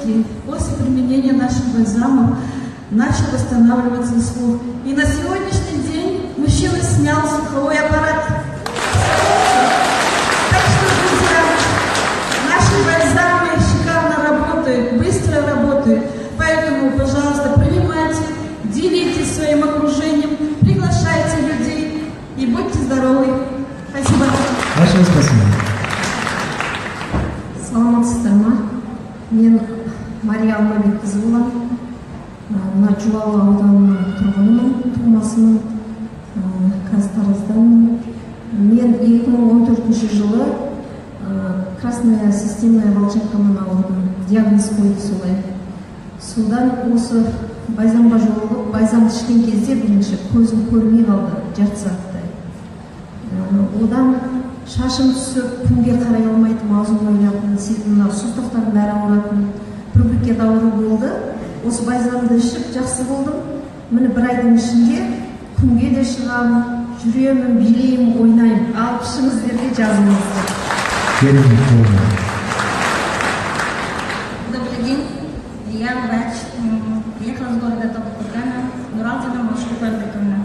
все-таки после применения наших бальзамов начал восстанавливаться слух. И на сегодняшний день мужчина снял слуховой аппарат. Так что, друзья, наши бальзамы шикарно работают, быстро работают. Поэтому, пожалуйста, принимайте, делитесь своим окружением, приглашайте людей и будьте здоровы. Спасибо. Большое спасибо. Саламатсыздар ма? Мен Мария Алмабекқызы боламын. Мына Жуалы ауданының тұрғынымын, тумасымын, қазір Таразданмын. Мен 2014 жылы красная системная волчанкамен ауырдым, диагноз қойды солай. Содан осы бальзамға жолығып, бальзамды ішкен кезде бірінші көзім көрмей қалды, жарты сағаттай. Одан шашым түсіп, күнге қарай алмайтын, аузым ойнайтын, мына сұстықтардың бәрі ауыратын, бір букет ауру болды. Осы бальзамды ішіп жақсы болдым. Міне бір айдың ішінде күнге де шығамын, жүремін, билеймін, ойнаймын. Алып ішіңіздерге жазыңыздар. Добрый день, я врач, приехала из города Талдыкургана, Нуралдина Машура Бардыковна.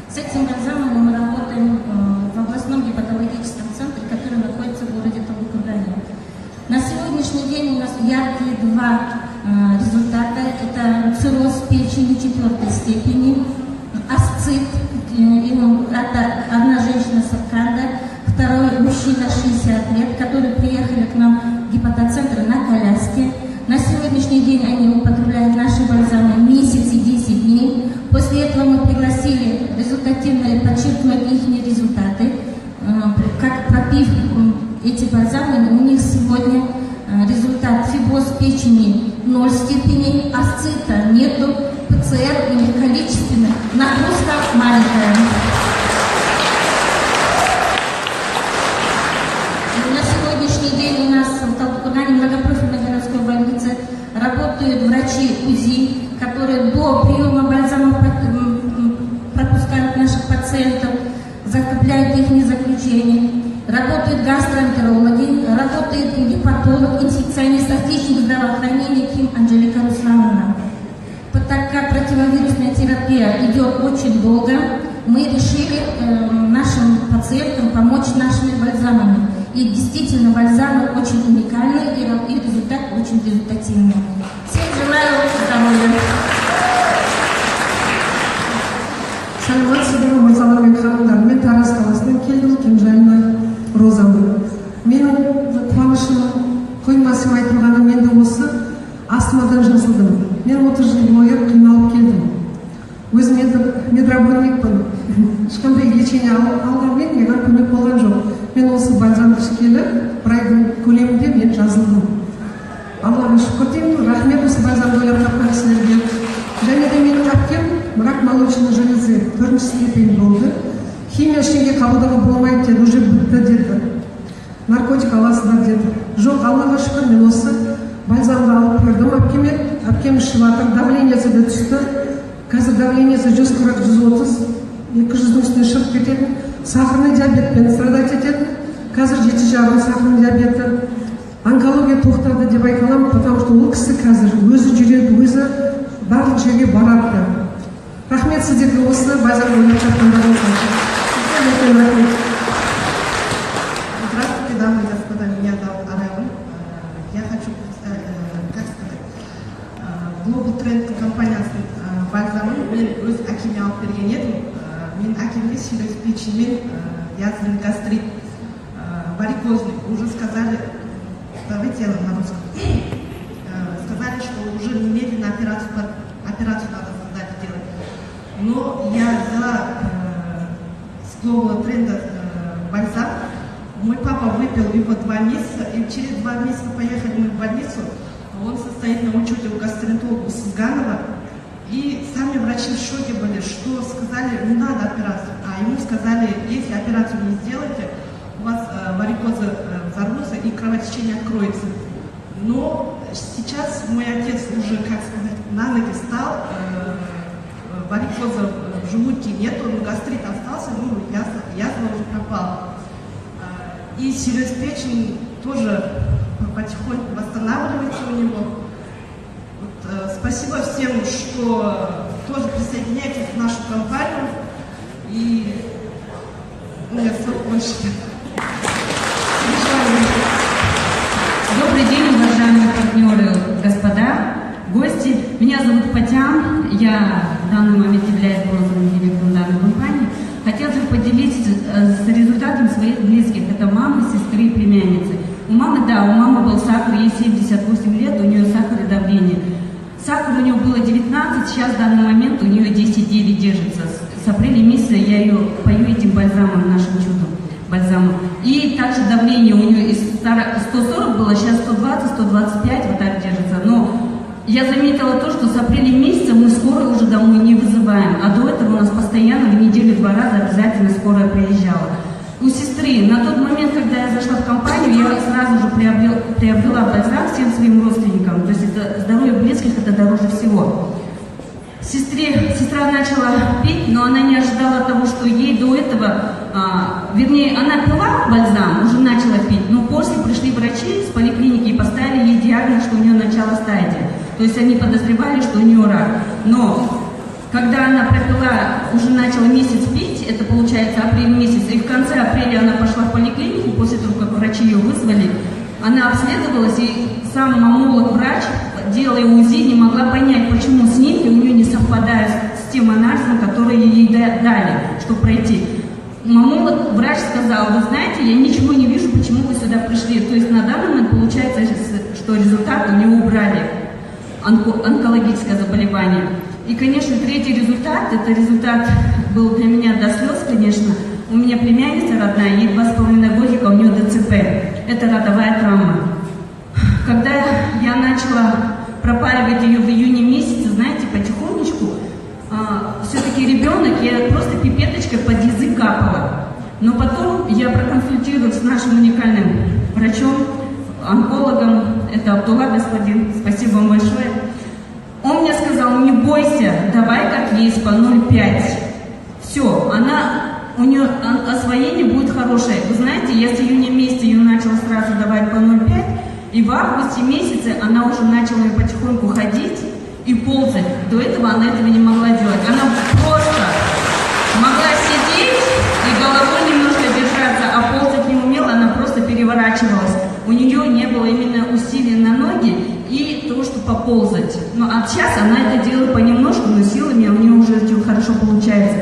С этим бальзамом мы работаем в областном гепатологическом центре, который находится в городе Талдыкургане. На сегодняшний день у нас яркие два результата. Это цирроз печени 4 степени, асцит, это одна женщина с Аркада, второй мужчина 60 лет, которые приехали к нам в гепатоцентр на коляске. На сегодняшний день они употребляют наши бальзамы месяц и 10 дней. После этого мы пригласили результативно подчеркнуть их результаты. Как пропив эти бальзамы, у них сегодня результат: фиброз печени 0 степеней, асцита нету, ПЦР у них количественный, нагрузка маленькая. На сегодняшний день у нас в Талдыкургане многопрофильной городской больнице работают врачи УЗИ, которые до приема бальзамов пропускают наших пациентов, закрепляют их заключение. Работают гастроэнтерологи, работает гепатолог, инфекционист, отличник здравоохранения Ким Анжелика Руслановна. Так как противовирусная терапия идет очень долго, мы решили нашим пациентам помочь нашими бальзамами. И действительно, бальзамы очень уникальны и результат очень результативный. Всем желаю здоровья. Саламатсыздар ма, мырзалар мен ханымдар. Мен Тараз қаласынан келдім, Кенжайна Розамын. Менің қуанышым қоймасым айтылғаны, мен де осы астмадан жазылдым. Мен 30 жыл бойы қиналып келдім. Өзім медработникпін. Ешқандай лечение алғанмен маған көмек болған жоқ. Мен осы бальзамды ішкелі бір айдың көлемінде мен жазылдым. Аллаға шүкір деймін, рахмет осы бальзамды ойлап тапқан кісілерге. Және де менің әпкем рак молочной железы 4 степень болды. Химия ішкенге қабылдауға болмайды деді, уже бітті деді. Наркотик аласыздар деді. Жоқ, Аллаға шүкір, мен осы бальзамды алып бердім әпкеме. Әпкем ішіп жатыр, давлениесі де түсті. Қазір давлениесі 140-130, 200-дің үстіне шығып кетеді. Сахарный диабетпен страдать етеді. Қазір 7,5 сахарный диабеті. Онкология тоқтады деп айта аламын, потому что ол кісі қазір өзі жүреді, өзі барлық жерге барады. Рахмет сіздерге осы бальзамды ойлап тапқандарыңызға. Здравствуйте, дамы и господа, меня зовут Арайон. Я хочу представить, Global Trend компаниясының бальзамын мен өз әкеме алып берген едім. Мен әкемге сирроз печени, язвенный гастрит, варикозный. Уже сказали, давайте я на русском. Сказали, что уже немедленно операцию надо делать. Но я взяла с Global Trend бальзам. Мой папа выпил его 2 месяца, и через 2 месяца поехали мы в больницу. Он состоит на учете у гастроэнтеролога Сузганова. И сами врачи в шоке были, что сказали, не надо операцию. А ему сказали, если операцию не сделаете, у вас варикозы взорвутся и кровотечение откроется. Но сейчас мой отец уже, как сказать, на ноги встал, варикоза в желудке нету, но гастрит остался, ну, язва уже пропала. И сирроз печени тоже потихоньку восстанавливается у него. Спасибо всем, что тоже присоединяйтесь к нашу компанию. И у меня слов больше нет. Добрый день, уважаемые партнеры, господа, гости. Меня зовут Патян, я в данный момент являюсь бронзовым директором данной компании. Хотела бы поделиться с результатом своих близких. Это мамы, сестры и племянницы. У мамы был сахар, ей 78 лет, у нее сахар и давление. Сахар у нее было 19, сейчас в данный момент у нее 10,9 держится. С апреля месяца я ее пою этим бальзамом, нашим чудом бальзамом. И также давление у нее из 140 было, сейчас 120, 125, вот так держится. Но я заметила то, что с апреля месяца мы скорую уже домой не вызываем, а до этого у нас постоянно в неделю 2 раза обязательно скорая приезжала. У сестры, на тот момент, когда я зашла в компанию, я сразу же приобрела бальзам всем своим родственникам. То есть это здоровье близких, это дороже всего. Сестра начала пить, но она не ожидала того, что ей до этого, вернее, она пила бальзам, уже начала пить, но после пришли врачи с поликлиники и поставили ей диагноз, что у нее начало стадии. То есть они подозревали, что у нее рак. Но когда она пропила, уже начала месяц пить, это получается апрель месяц, и в конце апреля она пошла в поликлинику, после того, как врачи ее вызвали, она обследовалась, и сам маммолог-врач, делая УЗИ, не могла понять, почему снимки у нее не совпадают с тем анализом, который ей дали, чтобы пройти. Маммолог-врач сказал: вы знаете, я ничего не вижу, почему вы сюда пришли. То есть на данный момент получается, что результат у нее убрали, онкологическое заболевание. И, конечно, третий результат, это результат был для меня до слез, конечно. У меня племянница родная, ей 2,5 годика, у нее ДЦП. Это родовая травма. Когда я начала пропаривать ее в июне месяце, знаете, потихонечку, все-таки ребенок, я просто пипеточкой под язык капала. Но потом я проконсультировалась с нашим уникальным врачом, онкологом, это Абдулла господин, спасибо вам большое. Он мне сказал: не бойся, давай как есть по 0,5. Все, у нее освоение будет хорошее. Вы знаете, я с июня месяца ее начала сразу давать по 0,5, и в августе месяце она уже начала потихоньку ходить и ползать. До этого она этого не могла делать. Она просто могла сидеть и головой немножко держаться, а ползать не умела, она просто переворачивалась. У нее не было именно усилий на ноги и то, что поползать. А сейчас она это делает понемножку, но силами у нее уже это хорошо получается.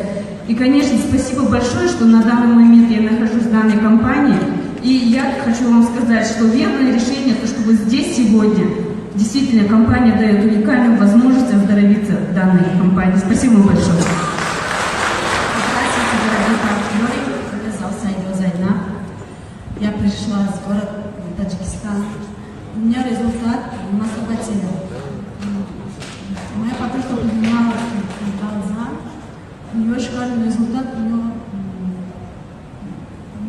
И, конечно, спасибо большое, что на данный момент я нахожусь в данной компании. И я хочу вам сказать, что верное решение, то, что вы здесь сегодня, действительно, компания дает уникальную возможность оздоровиться в данной компании. Спасибо вам большое. Здравствуйте, дорогие партнеры. Меня зовут Сайдо Зайна. Я пришла из города Таджикистан. У меня результат мастурбации. Моя подружка принимала бальзам. У нее шикарный результат, у нее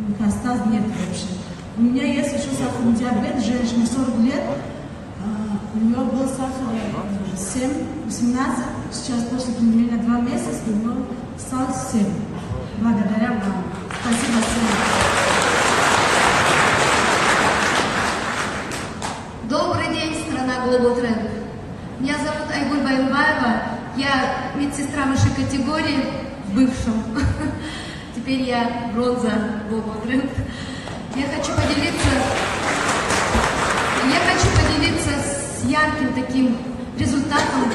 метастаз нет вообще. У меня есть еще сахарный диабет, женщина 40 лет. У нее был сахар 7, 18, сейчас после применения 2 месяца, у нее стал 7. Благодаря вам. Спасибо всем. Добрый день, страна Global Trend. Меня зовут Айгуль Байымбаева. Я медсестра высшей категории в бывшем. Теперь я бронза Global Trend. Я хочу поделиться с ярким таким результатом.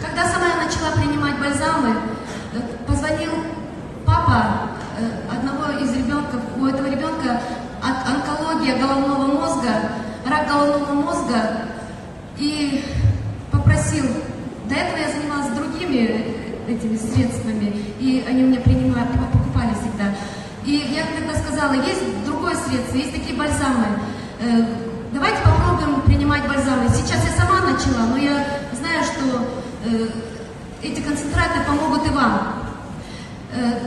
Когда сама я начала принимать бальзамы, позвонил папа одного из ребенков. У этого ребенка онкология головного мозга, рак головного мозга, и попросил. До этого я занималась другими этими средствами, и они у меня покупали всегда. И я тогда сказала: есть другое средство, есть такие бальзамы. Давайте попробуем принимать бальзамы. Сейчас я сама начала, но я знаю, что эти концентраты помогут и вам.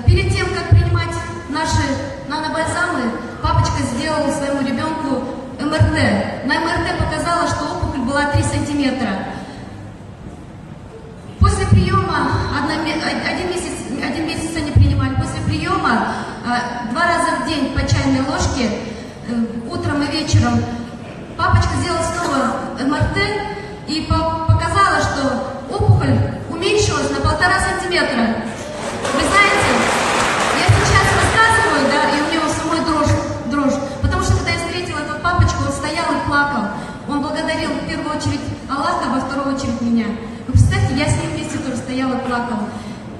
Перед тем, как принимать наши нанобальзамы, папочка сделал своему ребенку МРТ. На МРТ показала, что опухоль была 3 сантиметра. После приема, один месяц они принимали, после приема 2 раза в день по чайной ложке, утром и вечером, папочка сделал снова МРТ, и по метра. Вы знаете, я сейчас рассказываю, да, и у меня у самой дрожь. Потому что когда я встретила этого папочку, он стоял и плакал. Он благодарил в первую очередь Аллаха, во вторую очередь меня. Вы представьте, я с ним вместе тоже стояла и плакала.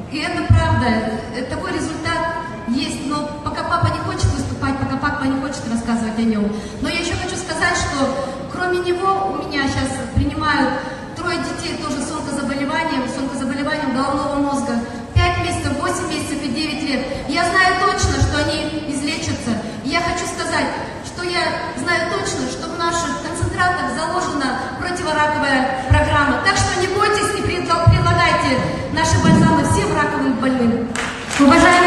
И это правда, такой результат есть, но пока папа не хочет выступать, пока папа не хочет рассказывать о нем. Но я еще хочу сказать, что кроме него у меня сейчас принимают 3 детей тоже с онкозаболеванием головного мозга. 5 месяцев, 8 месяцев и 9 лет. И я знаю точно, что они излечатся. И я хочу сказать, что я знаю точно, что в наших концентратах заложена противораковая программа. Так что не бойтесь и предлагайте наши бальзамы всем раковым больным. Уважаемые